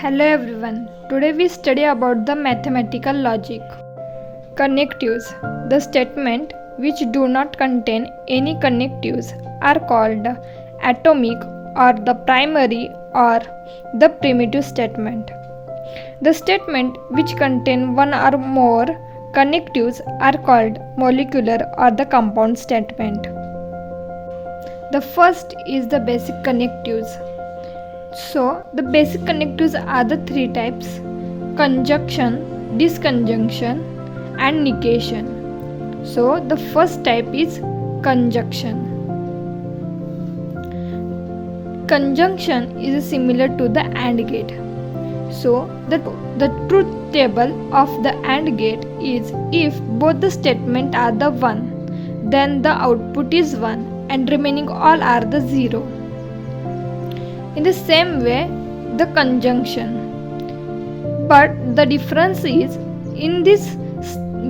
Hello everyone. Today we study about the mathematical logic. Connectives. The statement which do not contain any connectives are called atomic or the primary or the primitive statement. The statement which contain one or more connectives are called molecular or the compound statement. The first is the basic connectives. So, the basic connectives are the three types: conjunction, disjunction, and negation. So, the first type is conjunction. Conjunction is similar to the AND gate. So, the truth table of the AND gate is if both the statements are the 1, then the output is 1 and remaining all are the 0. In the same way, the conjunction. But the difference is, in this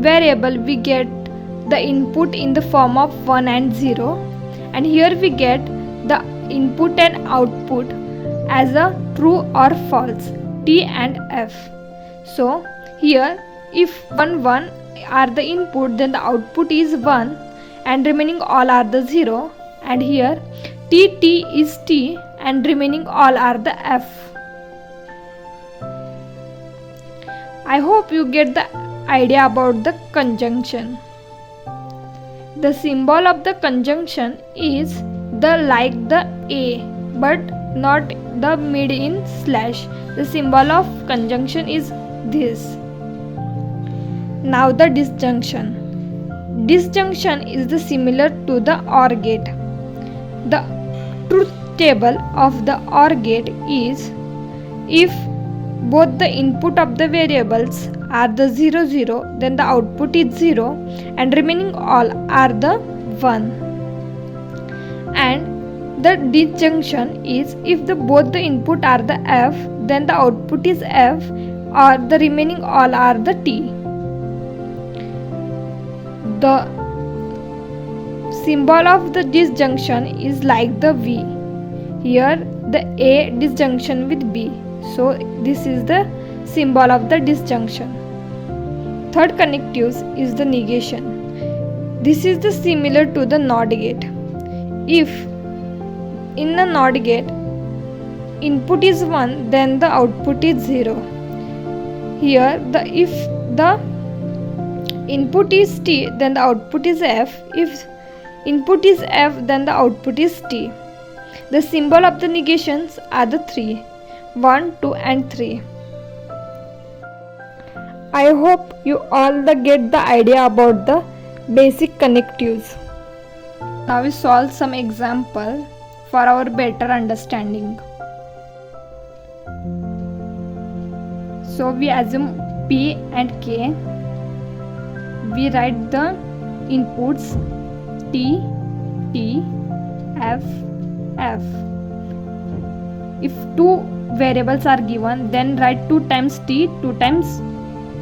variable we get the input in the form of 1 and 0, and here we get the input and output as a true or false, T and F. So here if 1 1 are the input, then the output is 1 and remaining all are the 0, and here T is T and remaining all are the F. I hope you get the idea about the conjunction. The symbol of the conjunction is the like the A, but not the mid in slash. The symbol of conjunction is this. Now the disjunction. Disjunction is the similar to the OR gate. The truth table of the OR gate is if both the input of the variables are the 0 0, then the output is 0 and remaining all are the 1. And the disjunction is if both the input are the F, then the output is F or the remaining all are the T. The symbol of the disjunction is like the V. Here the A disjunction with B. So this is the symbol of the disjunction. Third connectives is the negation. This is the similar to the NOT gate. If in the NOT gate input is 1, then the output is 0. Here if the input is T, then the output is F. If input is F, then the output is T. The symbol of the negations are the 3, 1, 2 and 3. I hope you all get the idea about the basic connectives. Now we solve some example for our better understanding. So we assume P and K. We write the inputs T, F, F. If two variables are given, then write 2 times T, 2 times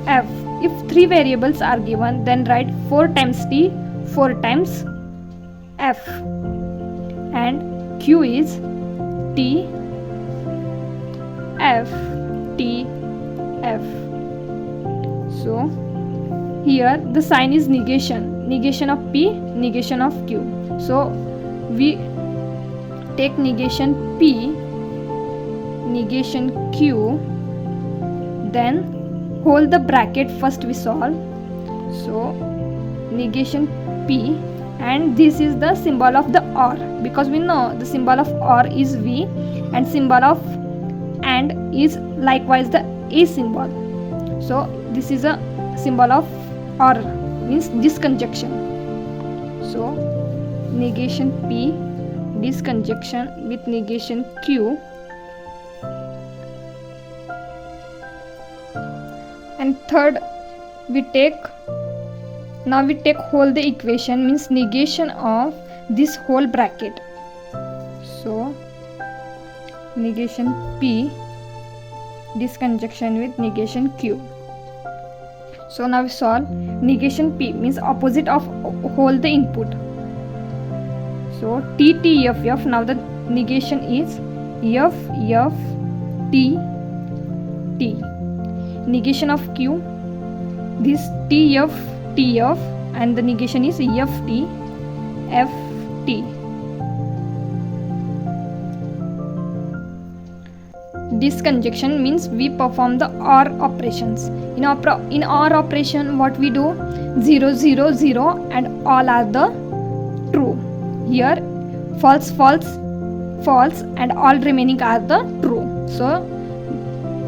F. If 3 variables are given, then write 4 times T, 4 times F. And Q is T, F, T, F. So here the sign is negation. Negation of P, negation of Q. So we take negation P, negation Q, then hold the bracket first we solve. So negation P, and this is the symbol of the OR, because we know the symbol of OR is V and symbol of AND is likewise the A symbol. So this is a symbol of OR, means disjunction. So negation P, disjunction with negation Q, and third we take whole the equation, means negation of this whole bracket. So negation P, disjunction with negation Q. So now we solve. Negation P means opposite of whole the input. So T, F, F. Now the negation is F, F, T, negation of Q, this TF, TF, and the negation is FT, FT. Disconjunction means we perform the OR operations. In OR operation, what we do? 0, 0, 0, and all are the true. Here, false, false, false, and all remaining are the true. So,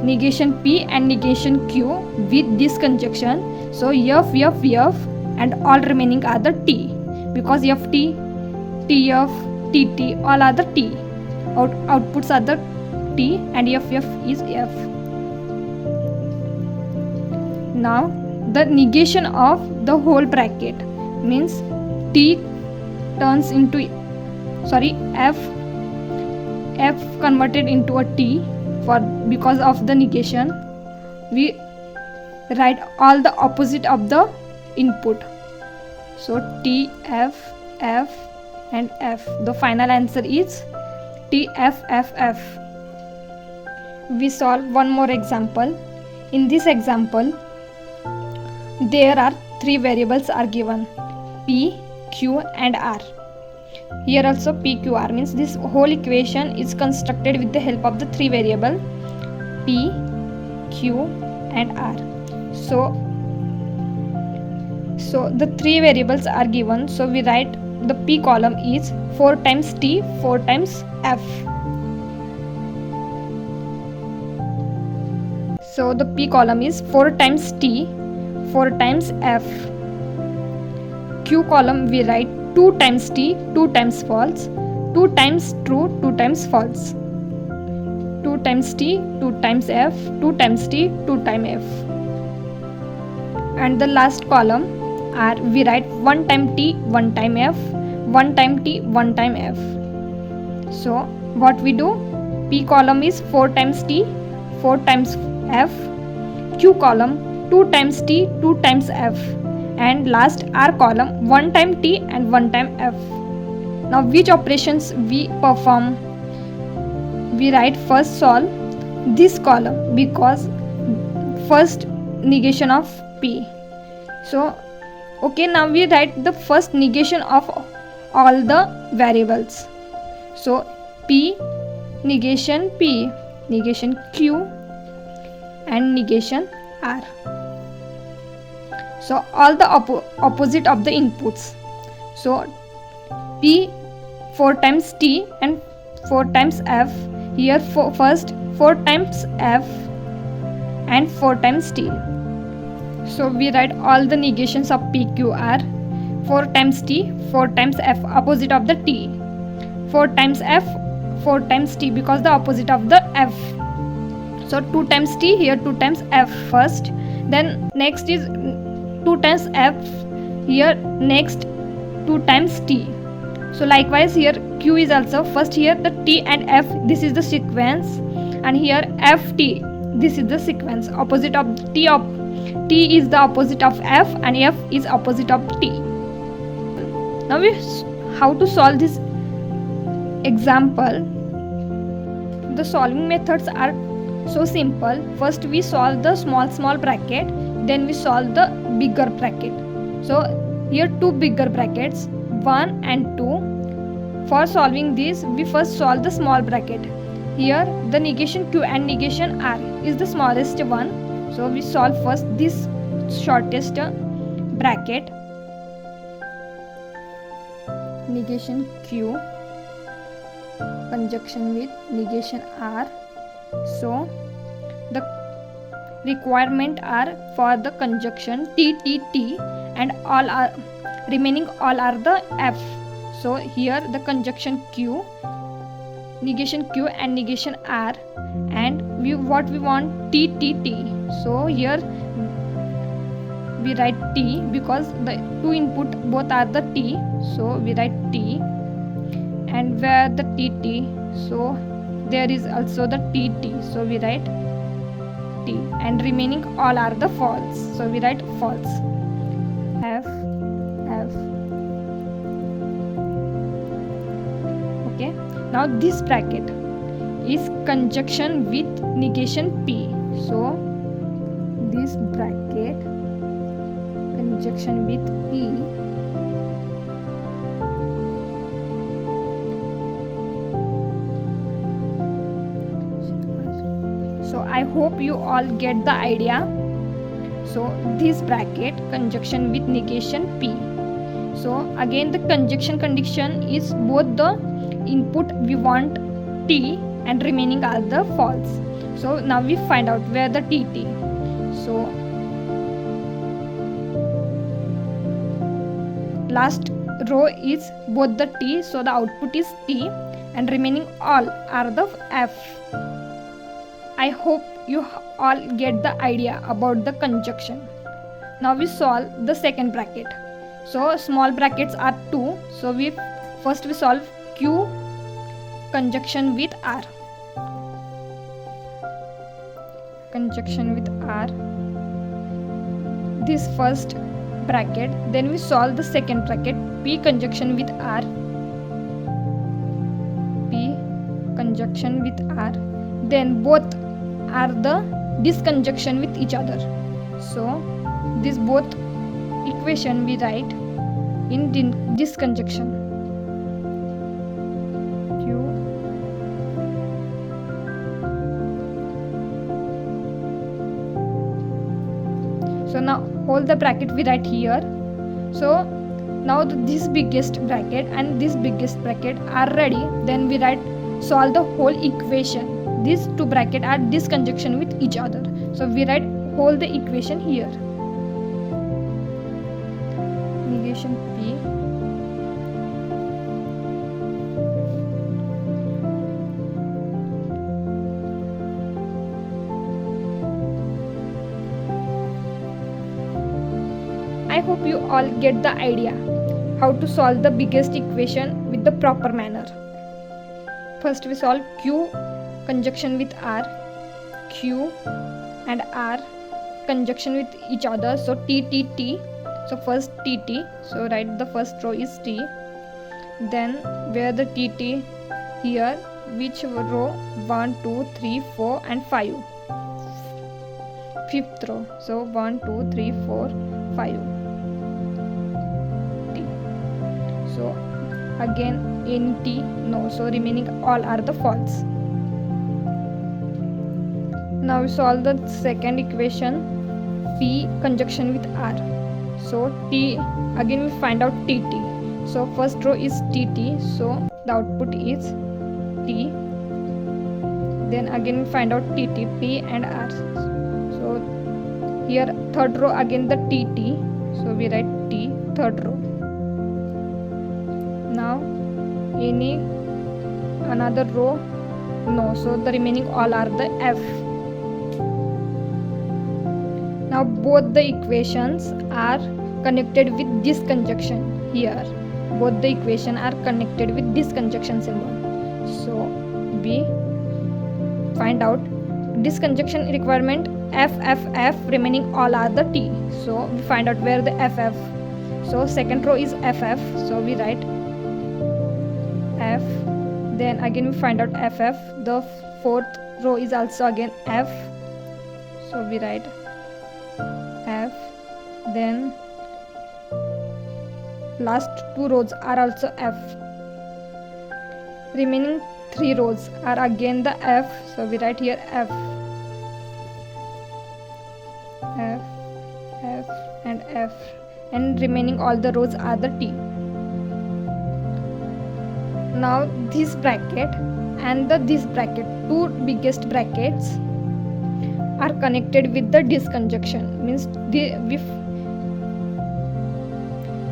negation P and negation Q with disconjunction. So, F, F, F, and all remaining are the T. Because FT, TF, TT, all are the T. Outputs are the T and FF is F. Now the negation of the whole bracket means T turns into F converted into a T because of the negation. We write all the opposite of the input. So T, F, F, and F. The final answer is T, F, F, F. We solve one more example. In this example, there are three variables are given: P, Q, and R. Here also P, Q, R means this whole equation is constructed with the help of the three variables P, Q, and R. So the three variables are given. So we write the P column is 4 times T, 4 times F. So the P column is 4 times T, 4 times F. Q column we write 2 times T, 2 times false, 2 times true, 2 times false. 2 times T, 2 times F, 2 times T, 2 times F. And the last column are we write 1 time T, 1 time F, 1 time T, 1 time F. So what we do? P column is 4 times T, 4 times F. Q column 2 times T, 2 times F. And last R column 1 time T and 1 time F. Now which operations we perform? We write first solve this column because first negation of P. So okay, now we write the first negation of all the variables. So P, negation P, negation Q, and negation R. So all the opposite of the inputs. So P 4 times T and 4 times F. Here first 4 times F and 4 times T. So we write all the negations of P, Q, R. 4 times T, 4 times F, opposite of the T. 4 times F, 4 times T because the opposite of the F. So 2 times T, here 2 times F first. Then next is 2 times F, here next 2 times T. So likewise here Q is also first, here the T and F, this is the sequence, and here FT, this is the sequence. Opposite of T is the opposite of F and F is opposite of T. Now how to solve this example? The solving methods are so simple. First we solve the small bracket, then we solve the bigger bracket. So here two bigger brackets, 1 and 2. For solving this, we first solve the small bracket. Here the negation Q and negation R is the smallest one. So we solve first this shortest bracket, negation Q conjunction with negation R. So the requirement are for the conjunction T, T, T, and all are remaining all are the F. So here the conjunction Q, negation Q and negation R, and what we want T, T, T. So here we write T because the two input both are the T. So we write T, and where the T, T, so there is also the T, T. So we write T, and remaining all are the false. So we write false. F, F. Okay. Now this bracket is conjunction with negation P. So this bracket conjunction with P, so I hope you all get the idea. So this bracket conjunction with negation P. So again the conjunction condition is both the input we want T and remaining are the false. So now we find out where the TT. So last row is both the T, so the output is T and remaining all are the F. I hope you all get the idea about the conjunction. Now we solve the second bracket. So small brackets are 2. So we solve Q conjunction with R. Conjunction with R. This first bracket. Then we solve the second bracket. P conjunction with R. P conjunction with R. Then both are the disconjunction with each other. So this both equation we write in disconjunction. Q so now hold the bracket we write here. So now this biggest bracket and this biggest bracket are ready. Then we write solve the whole equation. These two brackets are disconjunction with each other. So we write whole the equation here. Negation P. I hope you all get the idea how to solve the biggest equation with the proper manner. First we solve Q conjunction with R, Q and R conjunction with each other. So T, T, T. So first T, T. So write the first row is T. Then where the T, T here, which row? 1, 2, 3, 4 and 5. Fifth row. So 1, 2, 3, 4, 5. T. So again any T, no. So remaining all are the false. Now we solve the second equation, P conjunction with R. So T, again we find out TT. So first row is TT, so the output is T. Then again we find out TT, P and R. So here third row again the TT, so we write T, third row. Now any another row, no. So the remaining all are the F. Now both the equations are connected with this conjunction here. Both the equation are connected with this conjunction symbol. So we find out this conjunction requirement F, F, F, remaining all are the T. So we find out where the F, F. So second row is F, F. So we write F. Then again we find out F, F. The fourth row is also again F. So we write F. Then last two rows are also F. Remaining three rows are again the F. So we write here F. F, F and F. And remaining all the rows are the T. Now this bracket and this bracket, two biggest brackets, are connected with the disconjunction. Means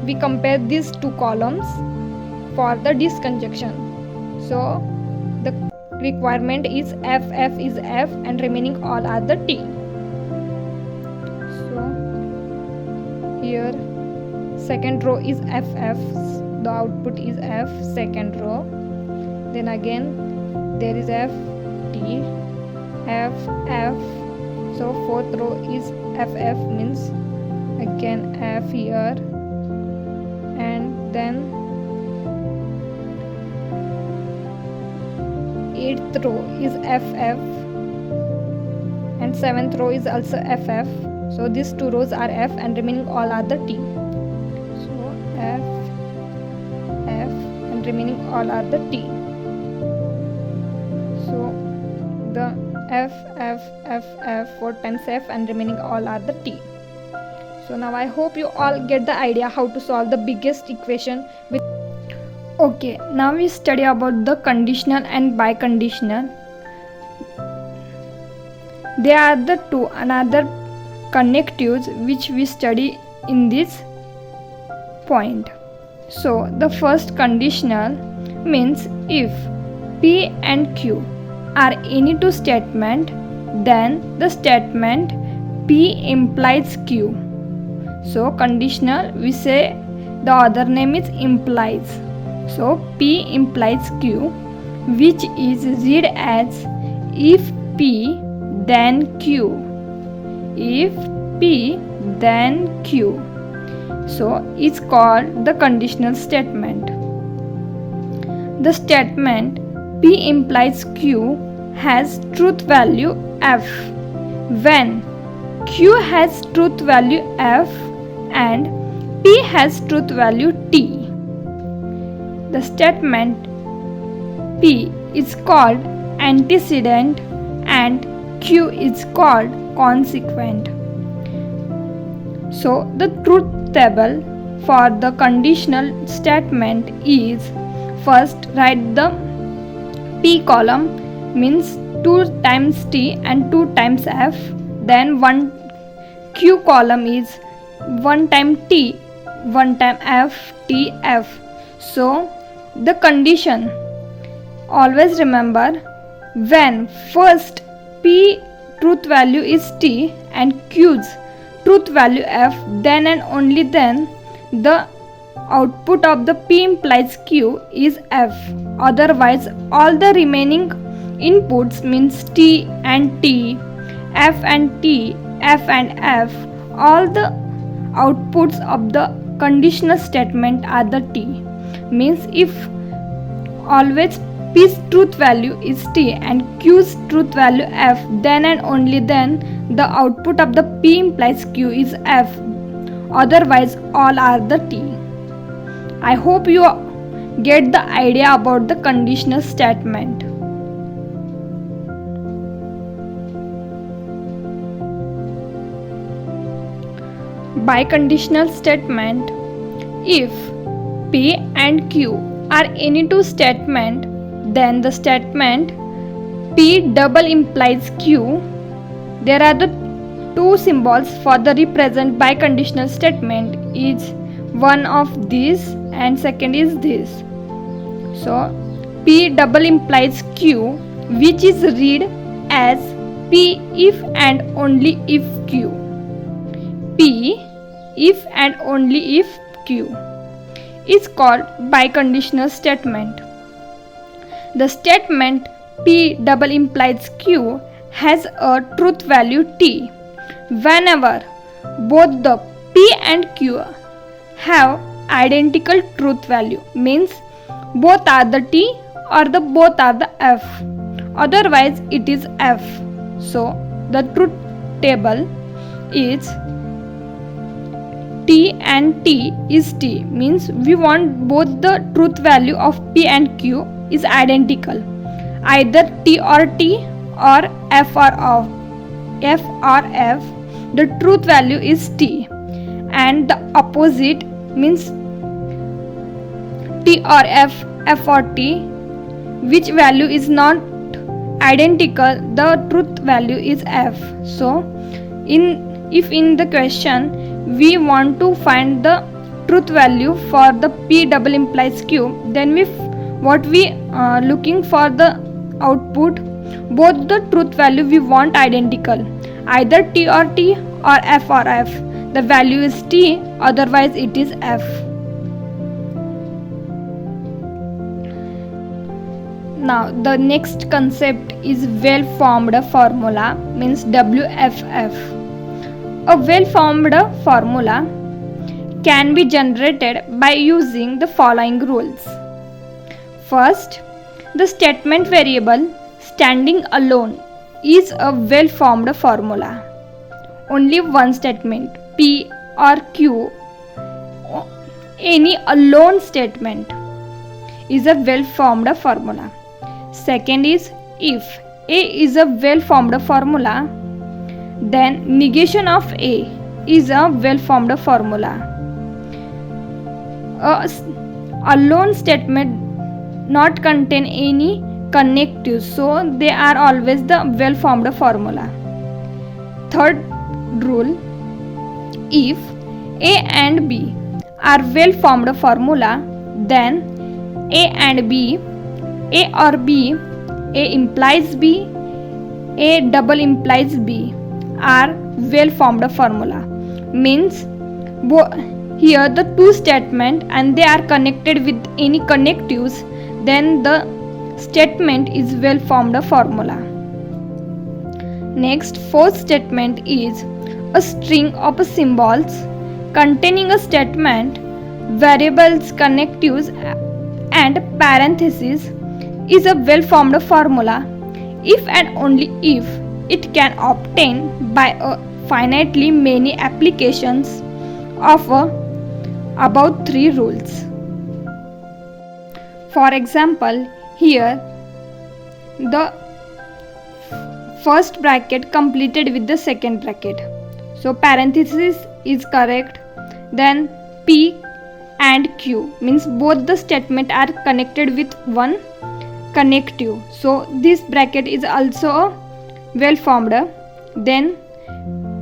we compare these two columns for the disconjunction. So the requirement is F, F is F and remaining all are the T. So here second row is F, F. The output is F, second row. Then again there is F, T, F, F. So fourth row is F, F, means again F here. And then eighth row is F, F. And seventh row is also ff. So these two rows are f and remaining all are the t. So f and remaining all are the t. So the f 4 times f and remaining all are the t. So now I hope you all get the idea how to solve the biggest equation with. Okay, now we study about the conditional and biconditional. They are the two another connectives which we study in this point. So the first conditional means if P and Q are any two statement, then the statement P implies Q. So conditional, we say the other name is implies. So P implies Q, which is read as if P then Q. If P then Q. So it's called the conditional statement. The statement P implies Q has truth value F when Q has truth value F and P has truth value T. The statement P is called antecedent and Q is called consequent. So the truth table for the conditional statement is, first write the P column means 2 times T and 2 times F. Then 1 Q column is 1 time T, 1 time F, T, F. So the condition, always remember, when first P truth value is T and Q's truth value F, then and only then the output of the P implies Q is F. Otherwise all the remaining inputs means T and T, F and T, F and F, all the outputs of the conditional statement are the T. Means if always P's truth value is T and Q's truth value F, then and only then the output of the P implies Q is F. Otherwise all are the T. I hope you get the idea about the conditional statement. Biconditional statement, if P and Q are any two statement, then the statement P double implies Q. There are the two symbols for the represent biconditional statement, is one of these and second is this. So P double implies Q, which is read as P if and only if Q. P if and only if Q is called biconditional statement. The statement P double implies Q has a truth value T whenever both the P and Q have identical truth value, means both are the T or the both are the F. Otherwise it is F. So the truth table is T and T is T, means we want both the truth value of P and Q is identical, either T or T or F or F or F. The truth value is T and the opposite means T or F, F or T, which value is not identical, the truth value is F. So if in the question we want to find the truth value for the P double implies Q, then we looking for the output, both the truth value we want identical, either T or T or F or F. The value is T, otherwise it is F. Now the next concept is well-formed formula, means WFF. A well-formed formula can be generated by using the following rules. First, the statement variable standing alone is a well-formed formula. Only one statement, P or Q, any alone statement is a well-formed formula. Second is if A is a well-formed formula, then negation of A is a well-formed formula. A alone statement not contain any connectives, so they are always the well-formed formula. Third rule, if A and B are well-formed formula, then A and B, A or B, A implies B, A double implies B are well-formed formula. Means here the two statement and they are connected with any connectives, then the statement is well-formed formula. Next, fourth statement is a string of symbols containing a statement, variables, connectives and parentheses is a well-formed formula if and only if it can obtain by a finitely many applications of about three rules. For example, here the first bracket completed with the second bracket, so parenthesis is correct. Then P and Q means both the statement are connected with one connective, so this bracket is also well formed. Then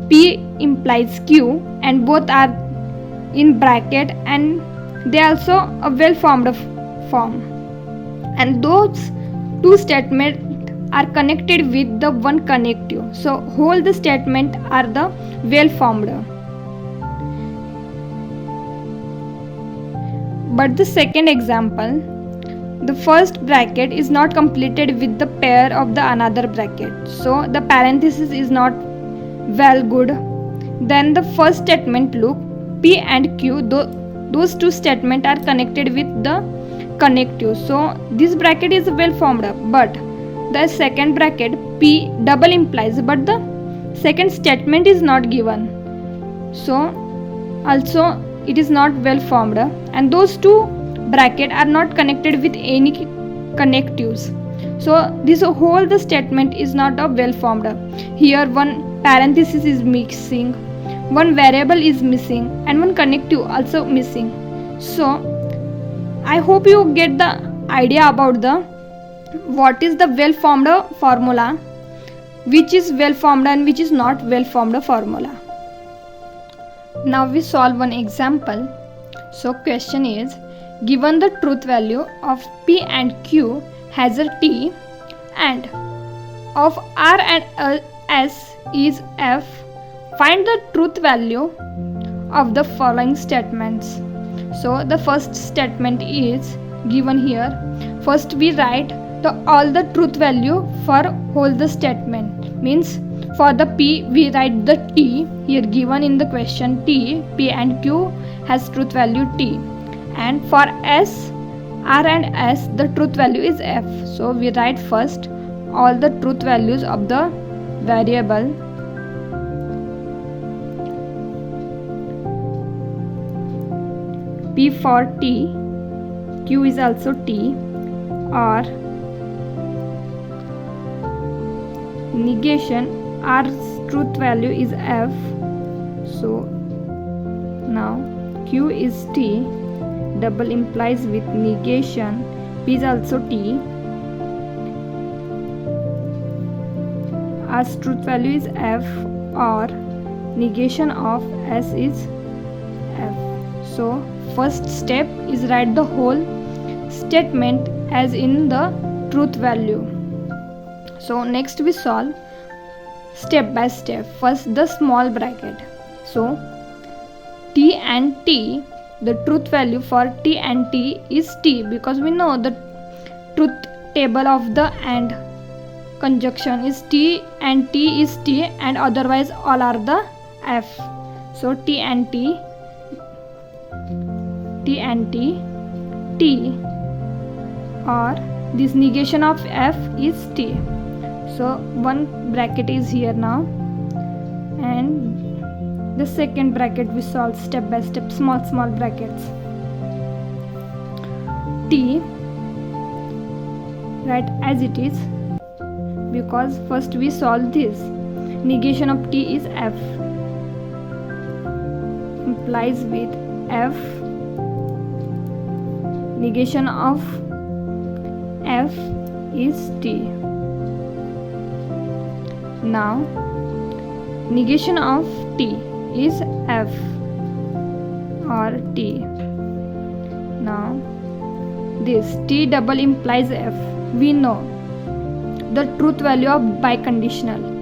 P implies Q and both are in bracket and they also a well formed form, and those two statements are connected with the one connective, so whole the statement are the well formed. But the second example, the first bracket is not completed with the pair of the another bracket, so the parenthesis is not well good. Then the first statement, look, P and Q, those two statements are connected with the connective, so this bracket is well formed. But the second bracket P double implies, but the second statement is not given, so also it is not well formed, and those two bracket are not connected with any connectives, so this whole the statement is not a well formed. Here one parenthesis is missing, one variable is missing and one connective also missing. So I hope you get the idea about the what is the well formed formula, which is well formed and which is not well formed formula. Now we solve one example. So question is, given the truth value of P and Q has a T and of R and S is F, find the truth value of the following statements. So the first statement is given here. First we write all the truth value for whole the statement, means for the P we write the T here given in the question, T, P and Q has truth value T, and for S, R and S the truth value is F, so we write first all the truth values of the variable P for T, Q is also T, or negation, R's truth value is F, so now Q is T, double implies with negation, P is also T, R's truth value is F, or negation of S is F. So first step is write the whole statement as in the truth value. So next we solve step by step. First the small bracket, so T and T, the truth value for T and T is T, because we know the truth table of the AND conjunction is T and T is T, and otherwise all are the F. So T and T, T and T, T, or this negation of F is T. So one bracket is here now, and the second bracket we solve step by step, small brackets. T, write as it is, because first we solve this. Negation of T is F, implies with F. Negation of F is T. Now negation of T is F or T. Now this T double implies F. We know the truth value of biconditional.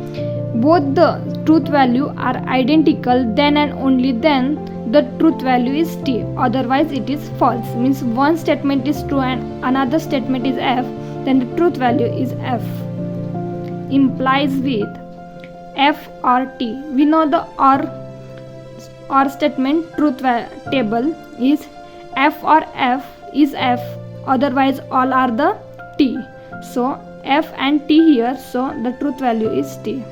Both the truth value are identical, then and only then the truth value is T, otherwise it is false. Means one statement is true and another statement is F, then the truth value is F. Implies with F or T. We know the or statement truth table is F or F is F, otherwise all are the T. So F and T here, so the truth value is T.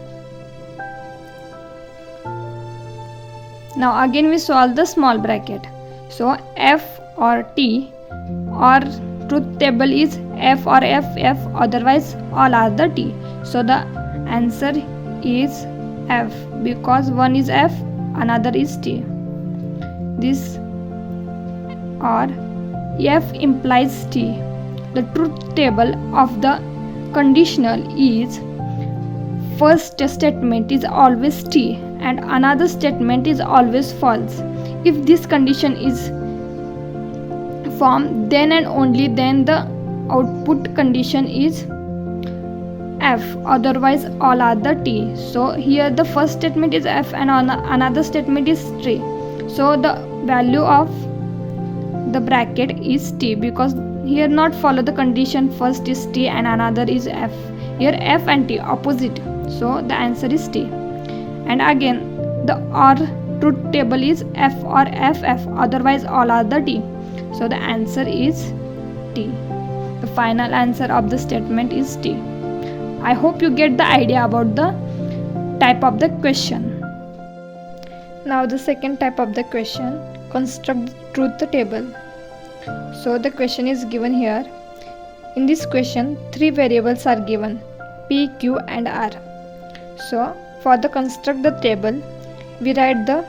Now again we solve the small bracket. So F or T, or truth table is F or F, otherwise all are the T. So the answer is F, because one is F, another is T. This or F implies T. The truth table of the conditional is first statement is always T and another statement is always false. If this condition is formed, then and only then the output condition is F, otherwise all are the T. So here the first statement is F and another statement is T. So the value of the bracket is T, because here not follow the condition first is T and another is F. Here F and T opposite, so the answer is T. And again the OR truth table is F or F, otherwise all are the T. So the answer is T. The final answer of the statement is T. I hope you get the idea about the type of the question. Now the second type of the question, construct the truth table. So the question is given here. In this question, three variables are given, P, Q and R. So for the construct the table, we write the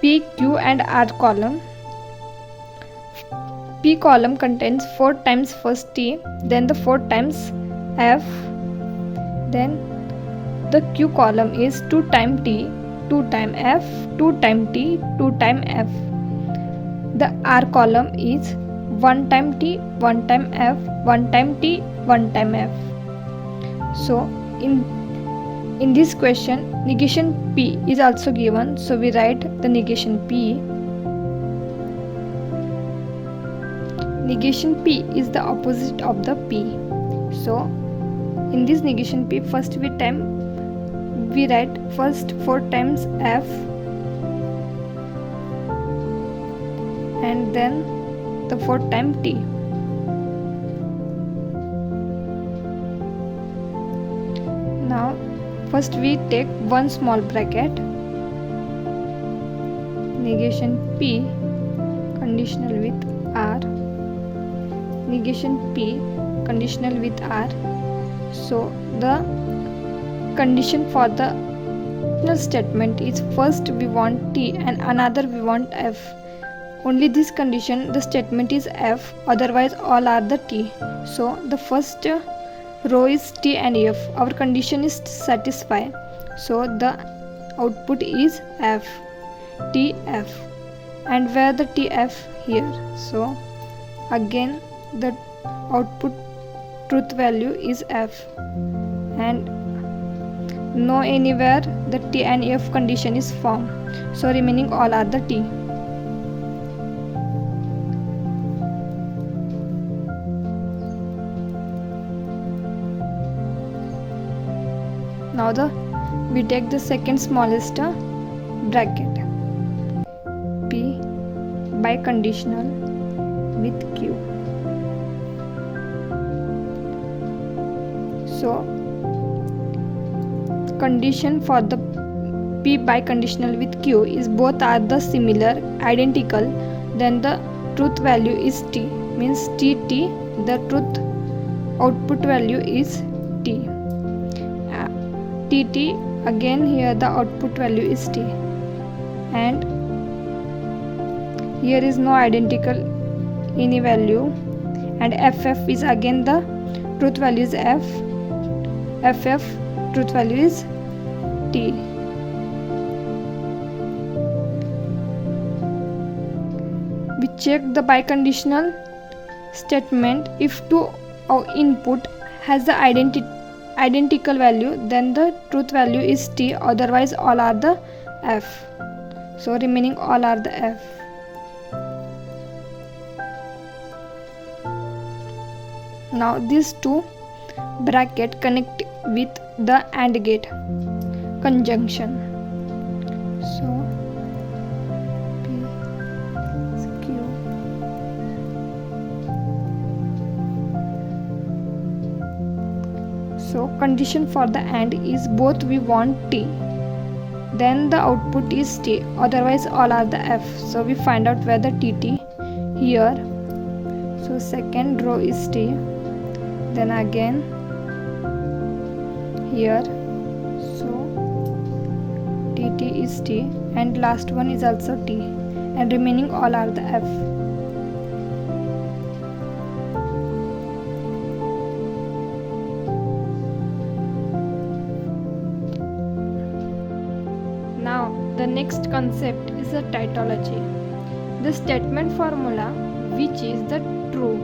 P, Q and R column. P column contains 4 times first T, then the 4 times F, then the Q column is 2 times T, 2 times F, 2 times T, 2 times F. The R column is 1 time T, 1 time F, 1 time T, 1 time F. So in this question, negation P is also given, so we write the negation P. Negation P is the opposite of the P. So in this negation P, first we write first 4 times F and then the 4 times T. Now first we take one small bracket, negation P conditional with R, negation P conditional with R. So the condition for the statement is first we want T and another we want F. Only this condition the statement is F, otherwise all are the T. So the first row is T and F. Our condition is satisfied, so the output is F, T, F. And where the T, F? Here. So again the output truth value is F, and no anywhere the T and F condition is formed, so remaining all are the T. Now we take the second smallest bracket, P biconditional with Q. So condition for the P biconditional with Q is both are the similar, identical, then the truth value is T. Means T, the truth output value is T. T, again here the output value is T. And here is no identical any value. And FF is again the truth value is F. FF truth value is T. We check the biconditional statement. If two input has the identical value, then the truth value is T, otherwise all are the F. So remaining all are the F. Now these two bracket connect with the AND gate conjunction. So P is Q. So condition for the AND is both we want T, then the output is T, otherwise all are the F. So we find out where the TT here. So second row is T, then again here. So TT is T, and last one is also T, and remaining all are the F. Now the next concept is a tautology. The statement formula which is the true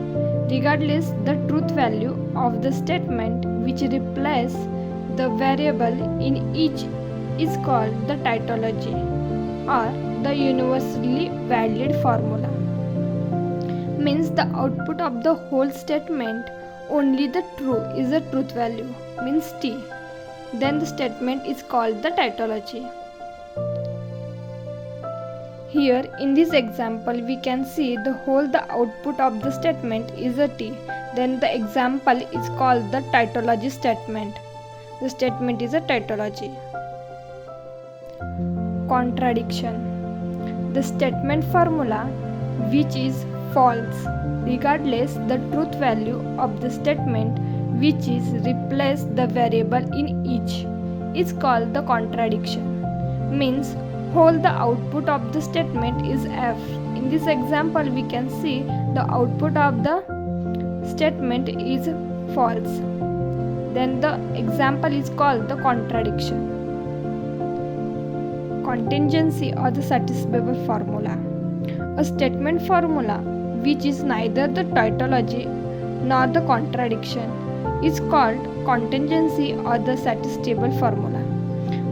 regardless the truth value of the statement which replace the variable in each is called the tautology or the universally valid formula. Means the output of the whole statement only the true is the truth value, means T, then the statement is called the tautology. Here in this example we can see the output of the statement is a T, then the example is called the tautology statement. The statement is a tautology. Contradiction. The statement formula which is false regardless the truth value of the statement which is replace the variable in each is called the contradiction. Means whole the output of the statement is F. In this example we can see the output of the statement is false, then the example is called the contradiction. Contingency or the satisfiable formula. A statement formula which is neither the tautology nor the contradiction is called contingency or the satisfiable formula.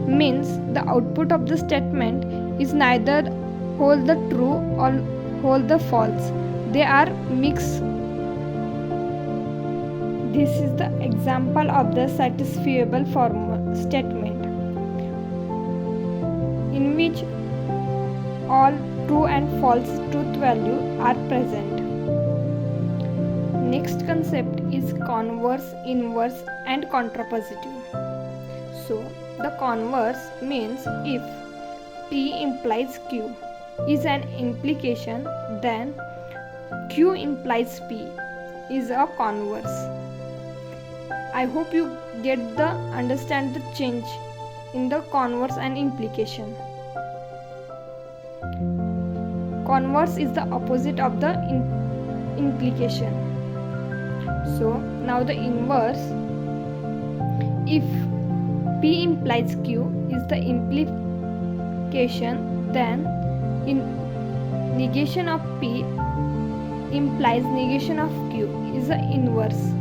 Means the output of the statement is neither whole the true or whole the false, they are mixed. This is the example of the satisfiable statement in which all true and false truth value are present. Next concept is converse, inverse and contrapositive. So the converse means if P implies Q is an implication, then Q implies P is a converse. I hope you understand the change in the converse and implication. Converse is the opposite of the implication. So now the inverse, if P implies Q is the implication, then in negation of P implies negation of Q is the inverse.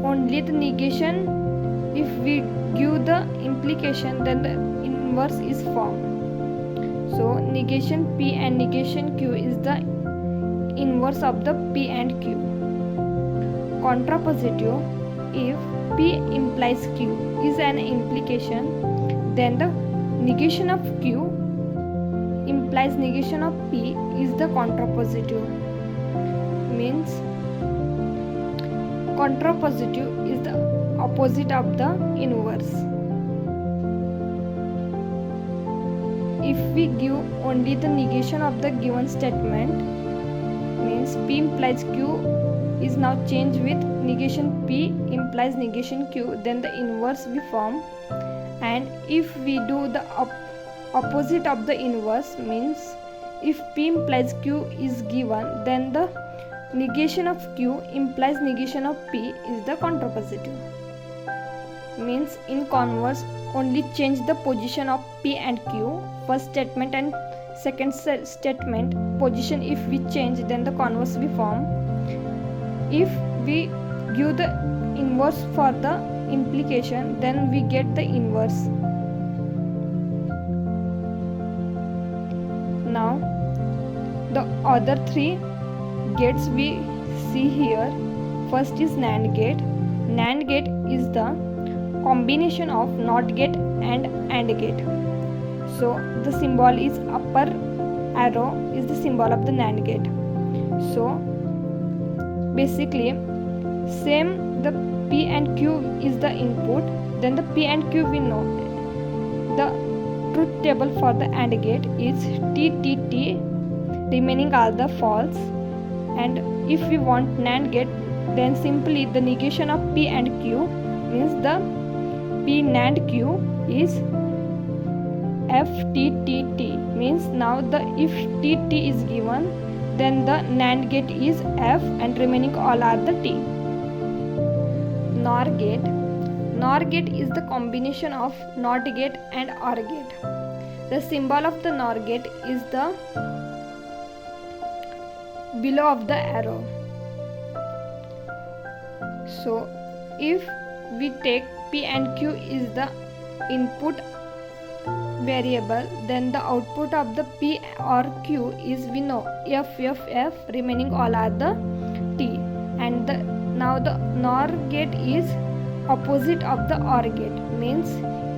Only the negation, if we give the implication, then the inverse is formed. So negation P and negation Q is the inverse of the P and Q. Contrapositive, if P implies Q is an implication, then the negation of Q implies negation of P is the contrapositive. Means contrapositive is the opposite of the inverse. If we give only the negation of the given statement, means P implies Q is now changed with negation P implies negation Q, then the inverse we form. And if we do the opposite of the inverse, means if P implies Q is given, then the negation of Q implies negation of P is the contrapositive. Means in converse only change the position of P and Q, first statement and second statement position. If we change, then the converse we form. If we give the inverse for the implication, then we get the inverse. Now the other three gates we see here. First is NAND gate. NAND gate is the combination of NOT gate and AND gate. So the symbol is upper arrow is the symbol of the NAND gate. So basically same, the P and Q is the input, then the P and Q we know. The truth table for the AND gate is T T T, remaining are the false. And if we want NAND gate, then simply the negation of P and Q means the P NAND Q is F T T T, means now the if T T is given, then the NAND gate is F and remaining all are the T. NOR gate. NOR gate is the combination of NOT gate and OR gate. The symbol of the NOR gate is the below of the arrow. So if we take P and Q is the input variable, then the output of the P or Q is we know F F F, remaining all are the T. And now the NOR gate is opposite of the OR gate, means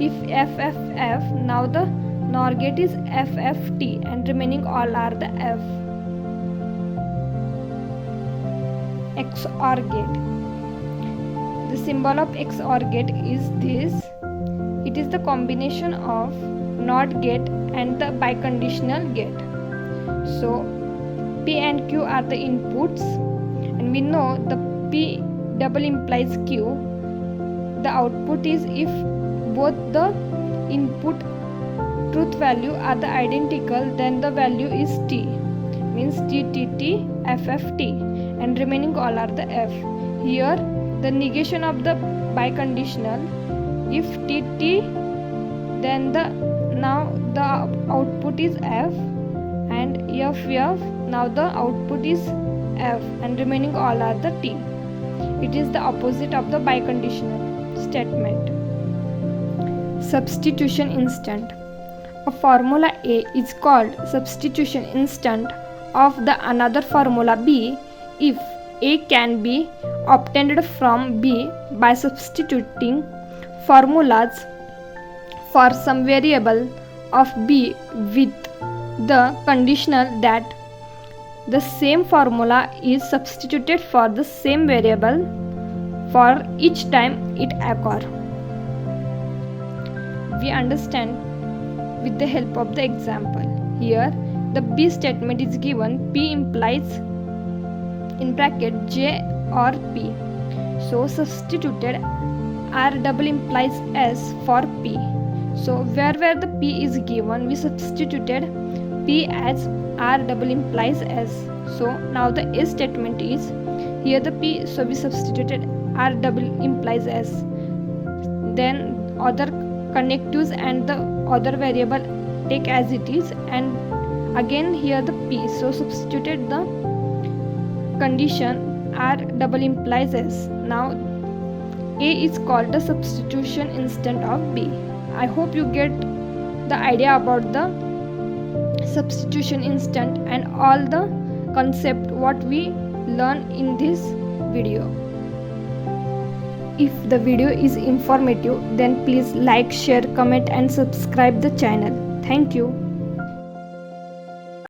if F F F, now the NOR gate is F F T and remaining all are the F. XOR gate. The symbol of XOR gate is this. It is the combination of NOT gate and the biconditional gate. So P and Q are the inputs, and we know the P double implies Q. The output is if both the input truth value are the identical, then the value is T, means T T T F F T, and remaining all are the F. Here the negation of the biconditional, if T T, then now the output is F, and F F, now the output is F and remaining all are the T. It is the opposite of the biconditional statement. Substitution instant. A formula A is called substitution instant of the another formula B if A can be obtained from B by substituting formulas for some variable of B with the conditional that the same formula is substituted for the same variable for each time it occurs. We understand with the help of the example. Here the B statement is given, P implies in bracket J or P. So substituted R double implies S for P. So where the P is given, we substituted P as R double implies S. So now the S statement is here the P, so we substituted R double implies S. Then other connectives and the other variable take as it is, and again here the P, so substituted the condition R double implies S. Now A is called the substitution instant of B. I hope you get the idea about the substitution instant and all the concept what we learn in this video. If the video is informative, then please like, share, comment and subscribe the channel. Thank you.